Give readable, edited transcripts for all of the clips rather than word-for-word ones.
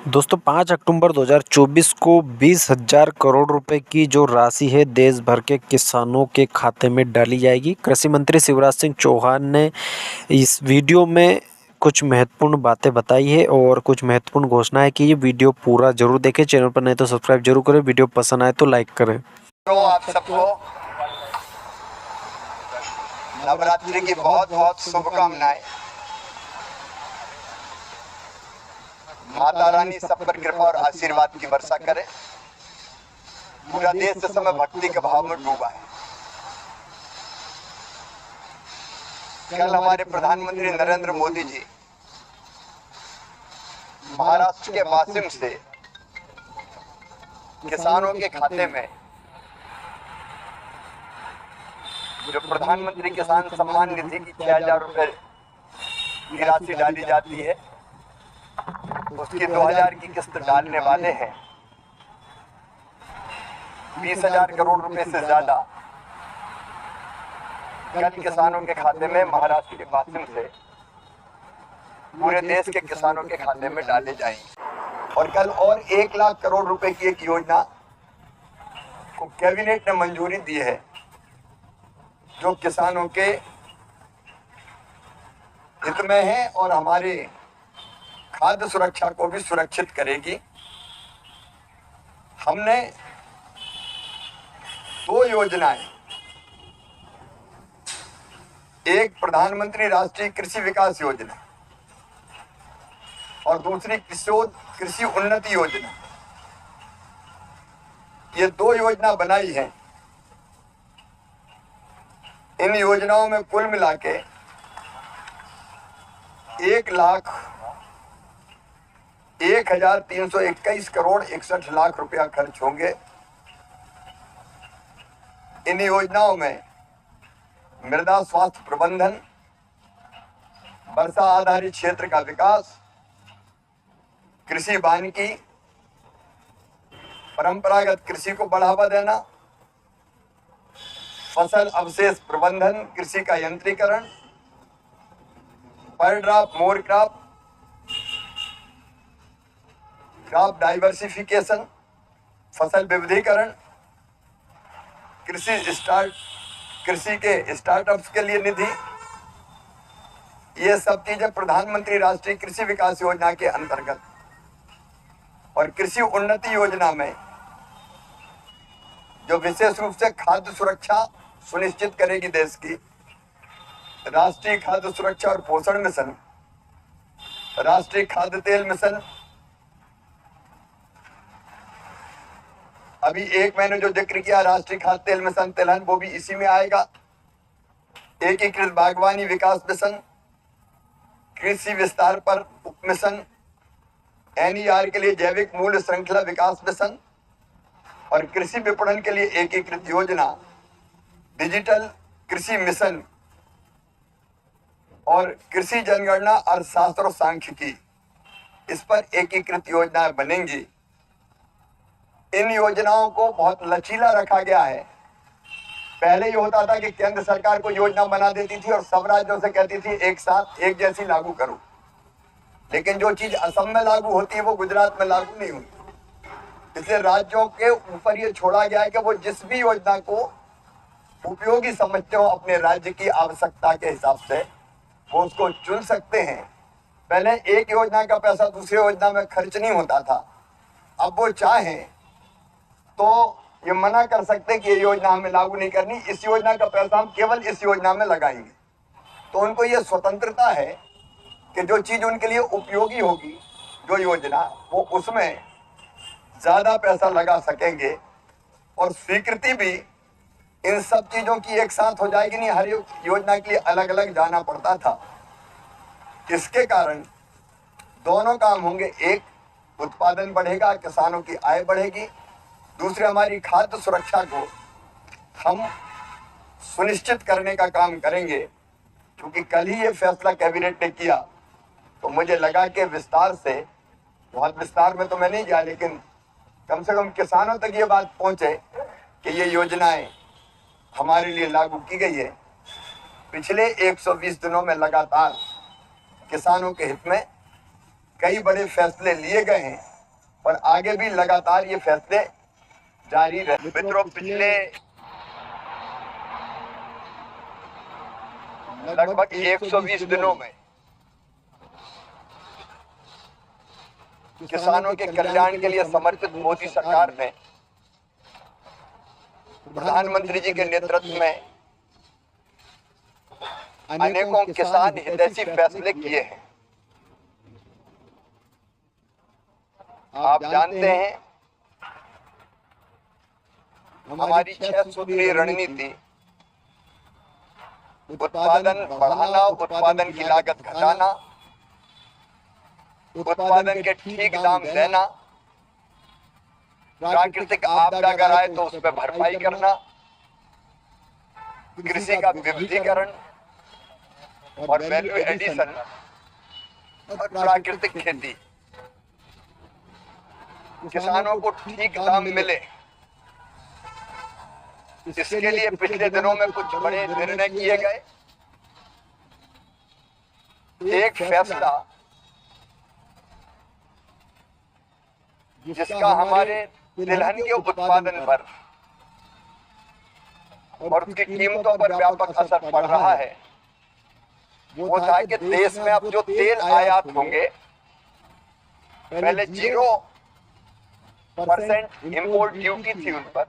दोस्तों 5 अक्टूबर 2024 को 20,000 करोड़ रुपए की जो राशि है देश भर के किसानों के खाते में डाली जाएगी। कृषि मंत्री शिवराज सिंह चौहान ने इस वीडियो में कुछ महत्वपूर्ण बातें बताई है और कुछ महत्वपूर्ण घोषणाएं की। ये वीडियो पूरा जरूर देखें, चैनल पर नहीं तो सब्सक्राइब जरूर करें, वीडियो पसंद आए तो लाइक करें। तो आप सबको नवरात्रि की बहुत बहुत शुभकामनाएं। माता रानी सब पर कृपा और आशीर्वाद की वर्षा करे। पूरा देश इस समय भक्ति के भाव में डूबा है। कल हमारे प्रधानमंत्री नरेंद्र मोदी जी महाराष्ट्र के वाशिम से किसानों के खाते में जो प्रधानमंत्री किसान सम्मान निधि की 6,000 रुपए की राशि डाली जाती है, उसकी 2,000 की किस्त डालने वाले हैं। 20,000 करोड़ रुपए से ज्यादा कल किसानों के खाते में महाराष्ट्र के वाशिम से पूरे देश के किसानों के खाते में डाले जाएंगे। और कल और 1 लाख करोड़ रुपए की एक योजना को कैबिनेट ने मंजूरी दी है, जो किसानों के हित में है और हमारे खाद्य सुरक्षा को भी सुरक्षित करेगी। हमने 2 योजनाएं, एक प्रधानमंत्री राष्ट्रीय कृषि विकास योजना और दूसरी कृषि उन्नति योजना, ये 2 योजना बनाई है। इन योजनाओं में कुल मिला के 1,01,321 करोड़ 61 लाख रुपया खर्च होंगे। इन योजनाओं में मृदा स्वास्थ्य प्रबंधन, वर्षा आधारित क्षेत्र का विकास, कृषि वानिकी, परंपरागत कृषि को बढ़ावा देना, फसल अवशेष प्रबंधन, कृषि का यंत्रीकरण, पर drop more crop, crop diversification, फसल विविधीकरण, कृषि के स्टार्टअप्स के लिए निधि, ये सब चीजें प्रधानमंत्री राष्ट्रीय कृषि विकास योजना के अंतर्गत। और कृषि उन्नति योजना में जो विशेष रूप से खाद्य सुरक्षा सुनिश्चित करेगी देश की, राष्ट्रीय खाद्य सुरक्षा और पोषण मिशन, राष्ट्रीय खाद्य तेल मिशन, अभी एक मैंने जो जिक्र किया राष्ट्रीय खाद्य तेल मिशन तिलहन, वो भी इसी में आएगा। एकीकृत बागवानी विकास मिशन, कृषि विस्तार पर उप मिशन, NER के लिए जैविक मूल्य श्रृंखला विकास मिशन और कृषि विपणन के लिए एकीकृत योजना, डिजिटल कृषि मिशन और कृषि जनगणना अर्थशास्त्र और सांख्यिकी, इस पर एकीकृत योजनाएं बनेंगी। इन योजनाओं को बहुत लचीला रखा गया है। पहले ये होता था कि केंद्र सरकार को योजना बना देती थी और सब राज्यों से कहती थी एक साथ एक जैसी लागू करो, लेकिन जो चीज असम में लागू होती है वो गुजरात में लागू नहीं होती। इसलिए राज्यों के ऊपर ये छोड़ा गया है कि वो जिस भी योजना को उपयोगी समझते हो अपने राज्य की आवश्यकता के हिसाब से वो उसको चुन सकते हैं। पहले एक योजना का पैसा दूसरी योजना में खर्च नहीं होता था, अब वो चाहें तो ये मना कर सकते हैं कि ये योजना हमें लागू नहीं करनी, इस योजना का पैसा हम केवल इस योजना में लगाएंगे। तो उनको ये स्वतंत्रता है कि जो चीज उनके लिए उपयोगी होगी, जो योजना, वो उसमें ज्यादा पैसा लगा सकेंगे। और स्वीकृति भी इन सब चीजों की एक साथ हो जाएगी, नहीं हर योजना के लिए अलग अलग जाना पड़ता था। इसके कारण दोनों काम होंगे, एक उत्पादन बढ़ेगा, किसानों की आय बढ़ेगी, दूसरे हमारी खाद्य सुरक्षा को हम सुनिश्चित करने का काम करेंगे। क्योंकि कल ही ये फैसला कैबिनेट ने किया तो मुझे लगा कि विस्तार से, बहुत विस्तार में तो मैं नहीं गया, लेकिन कम से कम किसानों तक ये बात पहुंचे कि ये योजनाएं हमारे लिए लागू की गई है। पिछले 120 दिनों में लगातार किसानों के हित में कई बड़े फैसले लिए गए हैं। और आगे भी लगातार ये फैसले जारी रहे। मित्रों, पिछले लगभग 120 दिनों में किसानों के कल्याण के लिए समर्पित मोदी सरकार ने प्रधानमंत्री जी के नेतृत्व में अनेकों किसान हितैषी फैसले किए हैं। आप जानते हैं, हमारी 6 सूत्रीय रणनीति उत्पादन बढ़ाना, उत्पादन की लागत घटाना, उत्पादन के ठीक दाम देना, प्राकृतिक आपदा अगर आए तो उस पर भरपाई करना, कृषि का विविधीकरण और वैल्यू एडिशन और प्राकृतिक खेती, किसानों को ठीक दाम मिले, इसके लिए पिछले दिनों में कुछ बड़े निर्णय किए गए। एक फैसला जिसका हमारे तिलहन के उत्पादन पर और उसकी कीमतों पर व्यापक असर पड़ रहा है, वो था कि देश में अब जो तेल आयात होंगे, पहले 0% इंपोर्ट ड्यूटी थी उन पर,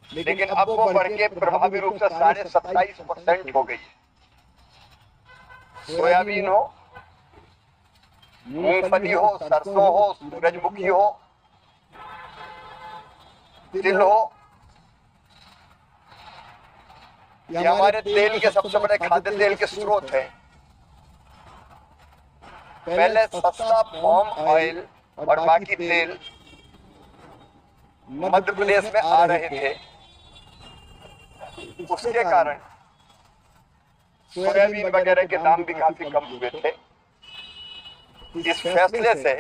लेकिन अब वो बढ़ के प्रभावी रूप से 27.5% हो गई है। सोयाबीन हो, मूंगफली हो, सरसों हो, सूरजमुखी हो, तिल हो, ये हमारे तेल के सबसे बड़े खाद्य तेल के स्रोत हैं। पहले सस्ता पाम ऑयल और बाकी तेल मध्य प्रदेश में आ रहे थे, उसके कारण सोयाबीन वगैरह के दाम भी काफी कम हुए थे। इस फैसले से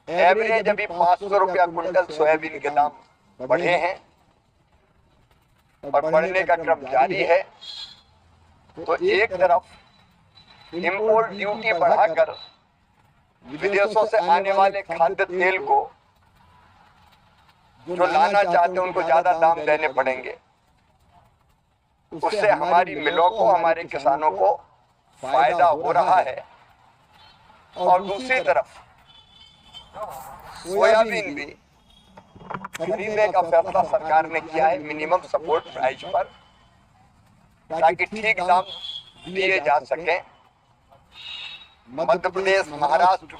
एवरेज अभी 500 रुपया क्विंटल सोयाबीन के दाम बढ़े हैं और बढ़ने का क्रम जारी है। तो एक तरफ इंपोर्ट ड्यूटी बढ़ाकर विदेशों से आने वाले खाद्य तेल को जो लाना चाहते हैं उनको ज्यादा दाम देने पड़ेंगे, उससे हमारी मिलों को, हमारे किसानों को फायदा हो रहा है। और दूसरी तरफ सोयाबीन भी खरीदने का फैसला सरकार ने किया है मिनिमम सपोर्ट प्राइस पर, ताकि ठीक दाम दिए जा सके। मध्य प्रदेश, महाराष्ट्र,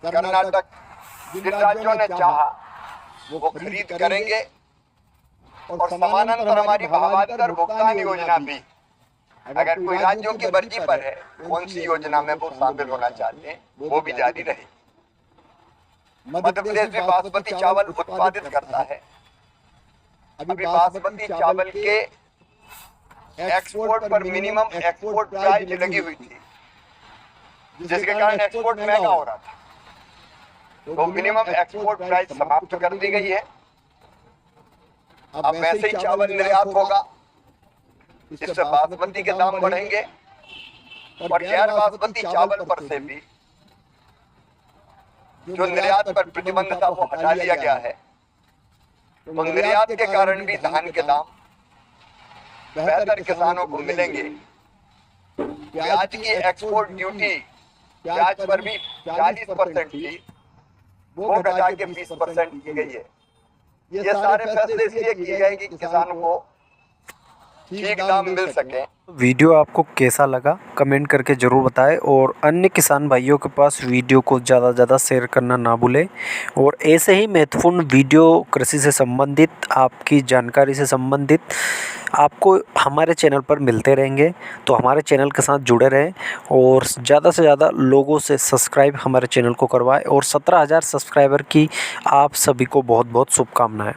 कर्नाटक, जिन राज्यों ने चाहा वो खरीद करेंगे और समानांतर हमारी भावांतर भुगतान योजना भी, अगर कोई राज्यों की मर्जी पर है कौन सी योजना में वो शामिल होना चाहते हैं, वो भी जारी रहे। मध्य प्रदेश भी बासमती चावल उत्पादित करता है। अभी बासमती चावल के एक्सपोर्ट पर मिनिमम एक्सपोर्ट प्राइस लगी हुई थी, जिसके कारण एक्सपोर्ट महंगा हो रहा था। तो मिनिमम एक्सपोर्ट प्राइस समाप्त कर दी गई है। अब वैसे ही चावल निर्यात होगा, इससे बासमती के दाम बढ़ेंगे और गैर बासमती चावल पर से भी जो निर्यात पर प्रतिबंध था वो हटा लिया गया है। तो निर्यात के कारण भी धान के दाम बेहतर किसानों को मिलेंगे। प्याज की एक्सपोर्ट ड्यूटी प्याज पर भी 40% थी, वो घटा के 20% की गई है। ये सारे फैसले इसलिए किए गए कि किसानों को ठीक दाम मिल सके। वीडियो आपको कैसा लगा कमेंट करके ज़रूर बताएं और अन्य किसान भाइयों के पास वीडियो को ज़्यादा से ज़्यादा शेयर करना ना भूलें। और ऐसे ही महत्वपूर्ण वीडियो कृषि से संबंधित, आपकी जानकारी से संबंधित आपको हमारे चैनल पर मिलते रहेंगे। तो हमारे चैनल के साथ जुड़े रहें और ज़्यादा से ज़्यादा लोगों से सब्सक्राइब हमारे चैनल को करवाएं। और 17,000 सब्सक्राइबर की आप सभी को बहुत बहुत शुभकामनाएँ।